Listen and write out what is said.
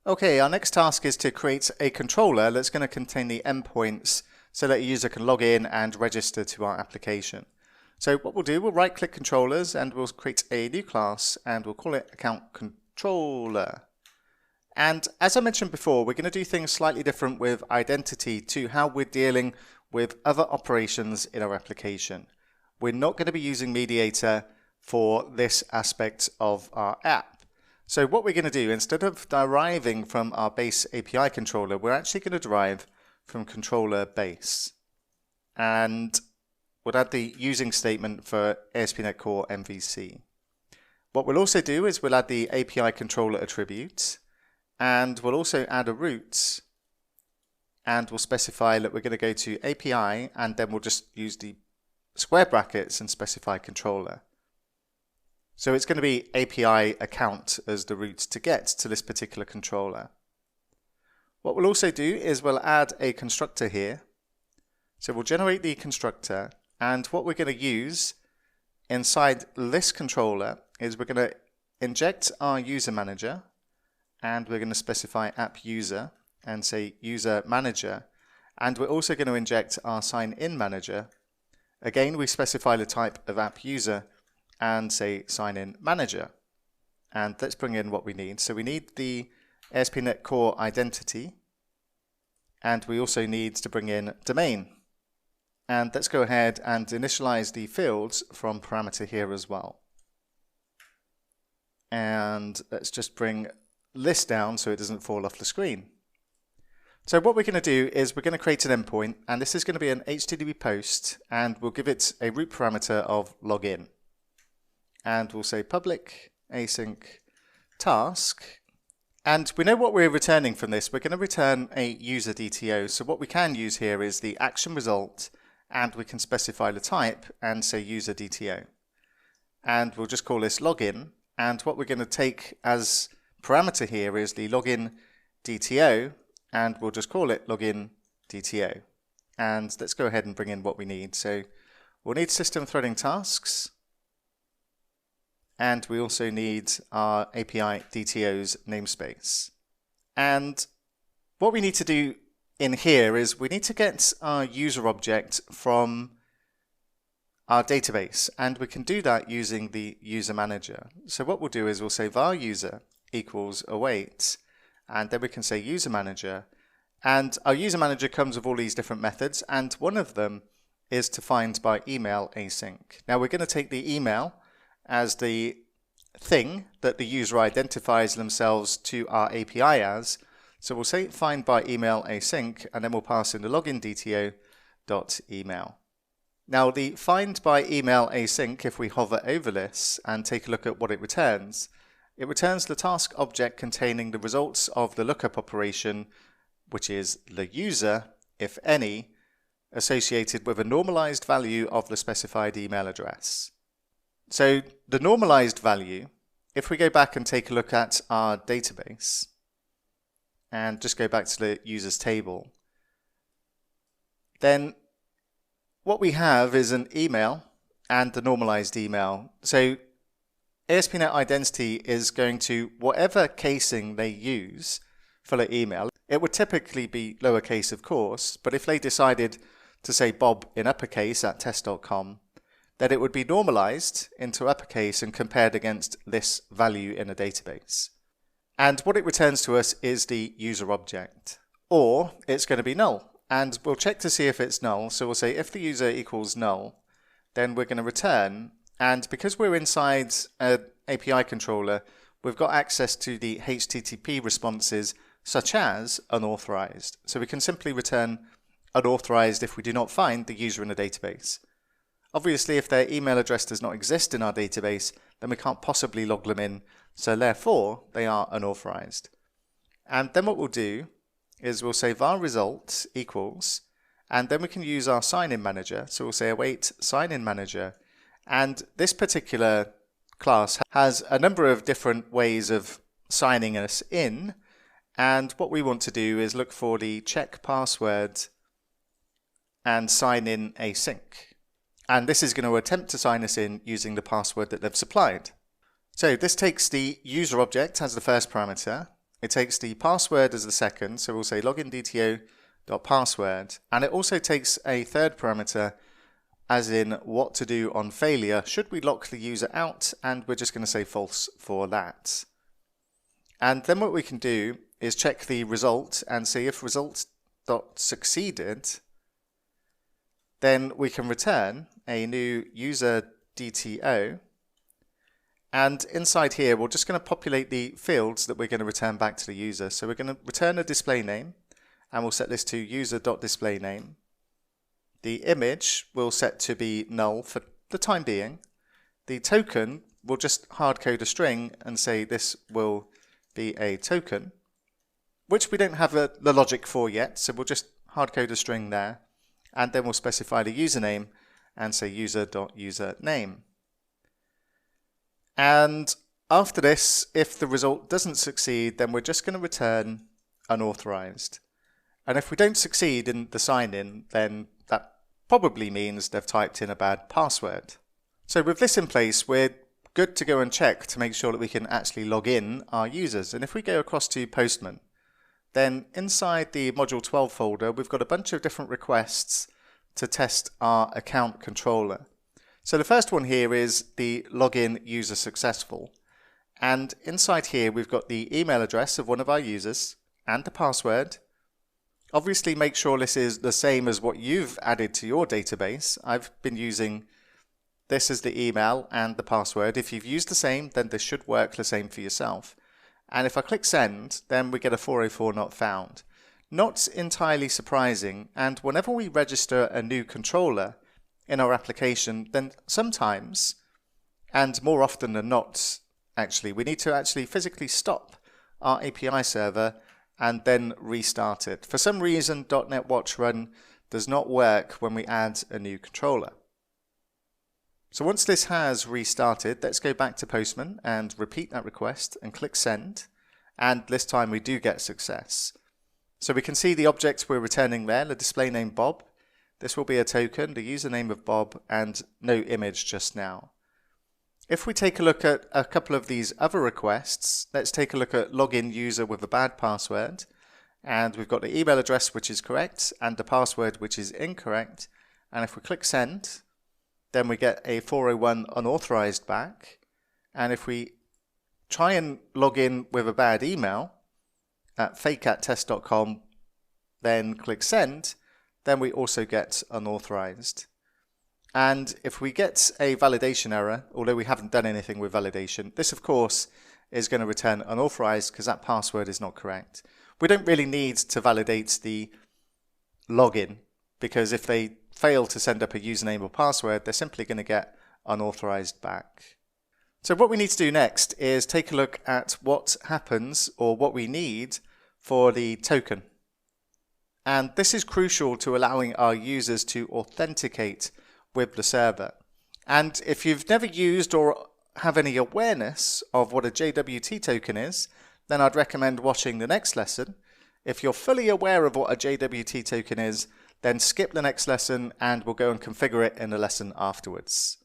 Okay, our next task is to create a controller that's going to contain the endpoints so that a user can log in and register to our application. So what we'll do, we'll right click controllers and we'll create a new class and we'll call it account controller. And as I mentioned before, we're going to do things slightly different with identity to how we're dealing with other operations in our application. We're not going to be using mediator for this aspect of our app. So what we're going to do, instead of deriving from our base API controller, we're actually going to derive from controller base. And we'll add the using statement for ASP.NET Core MVC. What we'll also do is we'll add the API controller attribute, and we'll also add a root, and we'll specify that we're going to go to API, and then we'll just use the square brackets and specify controller. So it's going to be API account as the route to get to this particular controller. What we'll also do is we'll add a constructor here. So we'll generate the constructor, and what we're going to use inside this controller is we're going to inject our user manager, and we're going to specify app user and say user manager, and we're also going to inject our sign in manager. Again, we specify the type of app user and say sign in manager. And let's bring in what we need. So we need the ASP.NET Core identity, and we also need to bring in domain. And let's go ahead and initialize the fields from parameter here as well. And let's just bring this down so it doesn't fall off the screen. So what we're going to do is we're going to create an endpoint, and this is going to be an HTTP post, and we'll give it a root parameter of login. And we'll say public async task. And we know what we're returning from this. We're going to return a user DTO. So what we can use here is the action result, and we can specify the type and say user DTO. And we'll just call this login. And what we're going to take as parameter here is the login DTO, and we'll just call it login DTO. And let's go ahead and bring in what we need. So we'll need system threading tasks. And we also need our API DTO's namespace. And what we need to do in here is we need to get our user object from our database. And we can do that using the user manager. So what we'll do is we'll say var user equals await. And then we can say user manager. And our user manager comes with all these different methods. And one of them is to find by email async. Now we're going to take the email as the thing that the user identifies themselves to our API as. So we'll say find by email async, and then we'll pass in the login DTO dot email. Now the find by email async, if we hover over this and take a look at what it returns the task object containing the results of the lookup operation, which is the user, if any, associated with a normalized value of the specified email address. So the normalized value, if we go back and take a look at our database and just go back to the users table, then what we have is an email and the normalized email. So ASP.NET Identity is going to, whatever casing they use for the email, it would typically be lowercase of course, but if they decided to say Bob in uppercase at test.com, then it would be normalized into uppercase and compared against this value in a database. And what it returns to us is the user object, or it's going to be null. And we'll check to see if it's null. So we'll say if the user equals null, then we're going to return. And because we're inside an API controller, we've got access to the HTTP responses such as unauthorized. So we can simply return unauthorized if we do not find the user in a database. Obviously, if their email address does not exist in our database, then we can't possibly log them in, so therefore they are unauthorized. And then what we'll do is we'll say var result equals, and then we can use our sign-in manager. So we'll say await sign-in manager, and this particular class has a number of different ways of signing us in, and what we want to do is look for the check password and sign in async. And this is going to attempt to sign us in using the password that they've supplied. So this takes the user object as the first parameter, it takes the password as the second, so we'll say login.dto.password, and it also takes a third parameter, as in what to do on failure should we lock the user out, and we're just going to say false for that. And then what we can do is check the result and see if result.succeeded, then we can return a new user DTO, and inside here we're just going to populate the fields that we're going to return back to the user. So we're going to return a display name, and we'll set this to user.displayname. The image we'll set to be null for the time being. The token we'll just hard code a string and say this will be a token, which we don't have the logic for yet, so we'll just hard code a string there, and then we'll specify the username and say user.username. And after this, if the result doesn't succeed, then we're just going to return unauthorized. And if we don't succeed in the sign-in, then that probably means they've typed in a bad password. So with this in place, we're good to go and check to make sure that we can actually log in our users. And if we go across to Postman, then inside the Module 12 folder, we've got a bunch of different requests to test our account controller. So the first one here is the login user successful. And inside here, we've got the email address of one of our users and the password. Obviously, make sure this is the same as what you've added to your database. I've been using this as the email and the password. If you've used the same, then this should work the same for yourself. And if I click send, then we get a 404 not found. Not entirely surprising, and whenever we register a new controller in our application, then sometimes, and more often than not, actually, we need to actually physically stop our API server and then restart it. For some reason, .NET Watch Run does not work when we add a new controller. So once this has restarted, let's go back to Postman and repeat that request and click send, and this time we do get success. So we can see the objects we're returning there, the display name Bob. This will be a token, the username of Bob, and no image just now. If we take a look at a couple of these other requests, let's take a look at login user with a bad password. And we've got the email address which is correct and the password which is incorrect. And if we click send, then we get a 401 unauthorized back. And if we try and log in with a bad email at fake@test.com, then click send, then we also get unauthorized. And if we get a validation error, although we haven't done anything with validation, this of course is going to return unauthorized because that password is not correct. We don't really need to validate the login, because if they fail to send up a username or password, they're simply going to get unauthorized back. So what we need to do next is take a look at what happens or what we need for the token. And this is crucial to allowing our users to authenticate with the server. And if you've never used or have any awareness of what a JWT token is, then I'd recommend watching the next lesson. If you're fully aware of what a JWT token is, then skip the next lesson and we'll go and configure it in the lesson afterwards.